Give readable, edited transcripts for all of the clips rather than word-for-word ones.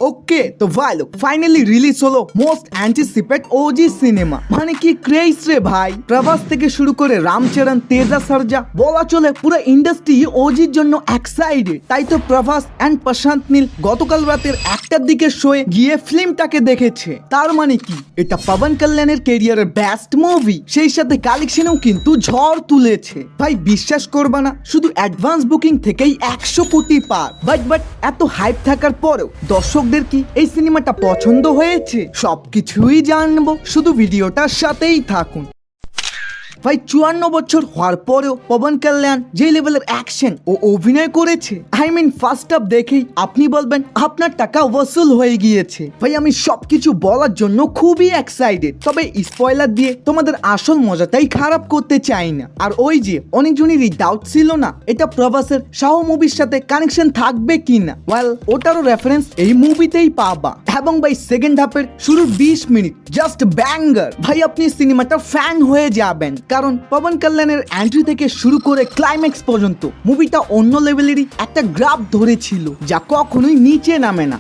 ওকে তো ভাই লোক ফাইনালি রিলিজ হলো মোস্ট অ্যান্টিসিপেট ওজি সিনেমা। মানে কি ক্রেজ রে ভাই, প্রভাস থেকে শুরু করে রামচরণ, তেজা সরজা, বলা চলে পুরো ইন্ডাস্ট্রি ওজির জন্য এক্সাইটেড। তাই তো প্রভাস অ্যান্ড প্রশান্ত নীল গতকাল রাতের 1টার দিকে শোয়ে গিয়ে ফিল্মটাকে দেখেছে। তার মানে কি এটা পবন কল্যাণের ক্যারিয়ারের বেস্ট মুভি, সেই সাথে কালেকশনেও কিন্তু ঝড় তুলেছে। ভাই বিশ্বাস করবা না, শুধু অ্যাডভান্স বুকিং থেকেই 100 কোটি পার। বাট এত হাইপ থাকার পরেও দর্শকদের কি এই সিনেমাটা পছন্দ হয়েছে? সবকিছুই জানবো, শুধু ভিডিওটার সাথেই থাকুন। ভাই 54 বছর হওয়ার পরেও পবন কল্যাণ যে লেভেলের অ্যাকশন ও অভিনয় করেছে, ফার্স্ট হাফ দেখেই আপনি বলবেন আপনার টাকা ওয়াসুল হয়ে গিয়েছে। ভাই আমি সবকিছু বলার জন্য খুবই এক্সাইটেড, তবে স্পয়লার দিয়ে তোমাদের আসল মজাটাই খারাপ করতে চাই না। আর ওই যে অনেকজনেরই ডাউট ছিল না এটা প্রভাসের শাহ মুভির সাথে কানেকশন থাকবে কিনা, ওয়েল ওটারও রেফারেন্স এই মুভিতেই পাবা। এবং ভাই সেকেন্ড হাফের শুরুর 20 মিনিট জাস্ট ব্যাঙ্গার। ভাই আপনি সিনেমাটা ফ্যান হয়ে যাবেন, কারণ পবন কল্যাণের এন্ট্রি থেকে শুরু করে ক্লাইম্যাক্স পর্যন্ত মুভিটা অন্য লেভেলেরই একটা গ্রাফ ধরেছিল, যা কখনোই নিচে নামে না।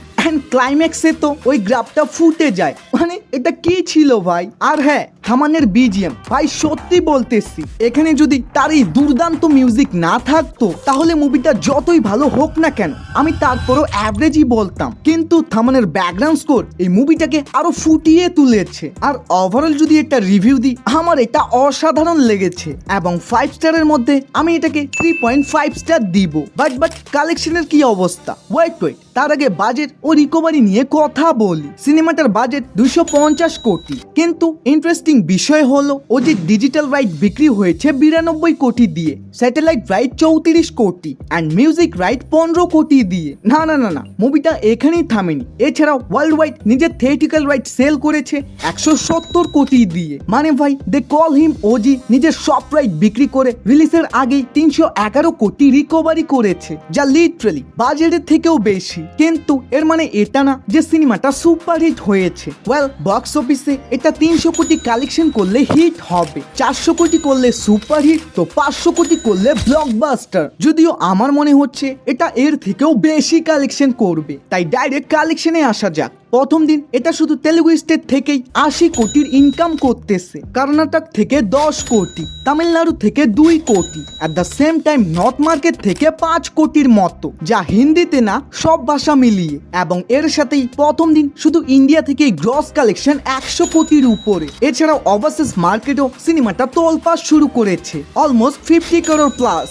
ক্লাইম্যাক্সে তো ওই গ্রাফটা ফুটে যায়। মানে এটা কি ছিল ভাই। আর হ্যাঁ, থামানের বিজিএম ভাই সত্যি বলতেছি, এখানে যদি তার এই দুর্দান্ত মিউজিক না থাকতো তাহলে মুভিটা যতই ভালো হোক না কেন আমি তারপরও অ্যাভারেজই বলতাম। কিন্তু থামানের ব্যাকগ্রাউন্ড স্কোর এই মুভিটাকে আরো ফুটিয়ে তুলেছে। আর ওভারঅল যদি একটা রিভিউ দিই, আমার এটা অসাধারণ লেগেছে এবং 5 স্টারের মধ্যে আমি এটাকে 3.5 স্টার দিব। বাট কালেকশনের কি অবস্থা? ওয়েট তার আগে বাজেট ও রিকভারি নিয়ে কথা বলি। সিনেমাটার বাজেট 250 কোটি, কিন্তু ইন্টারেস্টিং বিষয় হলো ও যে ডিজিটাল রাইট বিক্রি হয়েছে 92 কোটি দিয়ে, স্যাটেলাইট রাইট 34 কোটি অ্যান্ড মিউজিক রাইট 15 কোটি দিয়ে। না মুভিটা এখানেই থামেনি। এছাড়াও ওয়ার্ল্ড ওয়াইড নিজের থিয়েটিক্যাল রাইট সেল করেছে 170 কোটি দিয়ে। মানে ভাই দে কল হিম ওজি নিজের সব রাইট বিক্রি করে রিলিজের আগেই 311 কোটি রিকভারি করেছে, যা লিটারালি বাজেটের থেকেও বেশি। কিন্তু এর মানে এটা না যে সিনেমাটা সুপারহিট হয়েছে। ওয়েল বক্স অফিসে এটা 300 কোটি কালেকশন করলে হিট হবে, 400 কোটি করলে সুপারহিট, তো 500 কোটি করলে ব্লকবাস্টার। যদিও আমার মনে হচ্ছে এটা এর থেকেও বেশি কালেকশন করবে। তাই ডাইরেক্ট কালেকশনে আসা যাক। প্রথম দিন এটা শুধু তেলুগু স্টেট থেকেই 80 কোটির ইনকাম করতেছে, কর্ণাটক থেকে 10 কোটি, তামিলনাড়ু থেকে 2 কোটি, at the same time north market থেকে 5 কোটির মতো, যা হিন্দিতে না সব ভাষা মিলিয়ে। এবং এর সাথেই প্রথম দিন শুধু ইন্ডিয়া থেকে গ্রস কালেকশন 100 কোটির উপরে। এছাড়াও ওভারসিজ মার্কেটও সিনেমাটা তোলপাড় শুরু করেছে, almost 50 crore plus.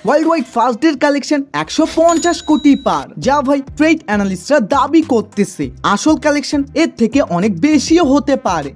World wide first day collection 150 কোটি পার, যা ভাই ট্রেড অ্যানালিস্টরা দাবি করতেছে আসল কালেকশন এর থেকে অনেক বেশিও হতে পারে।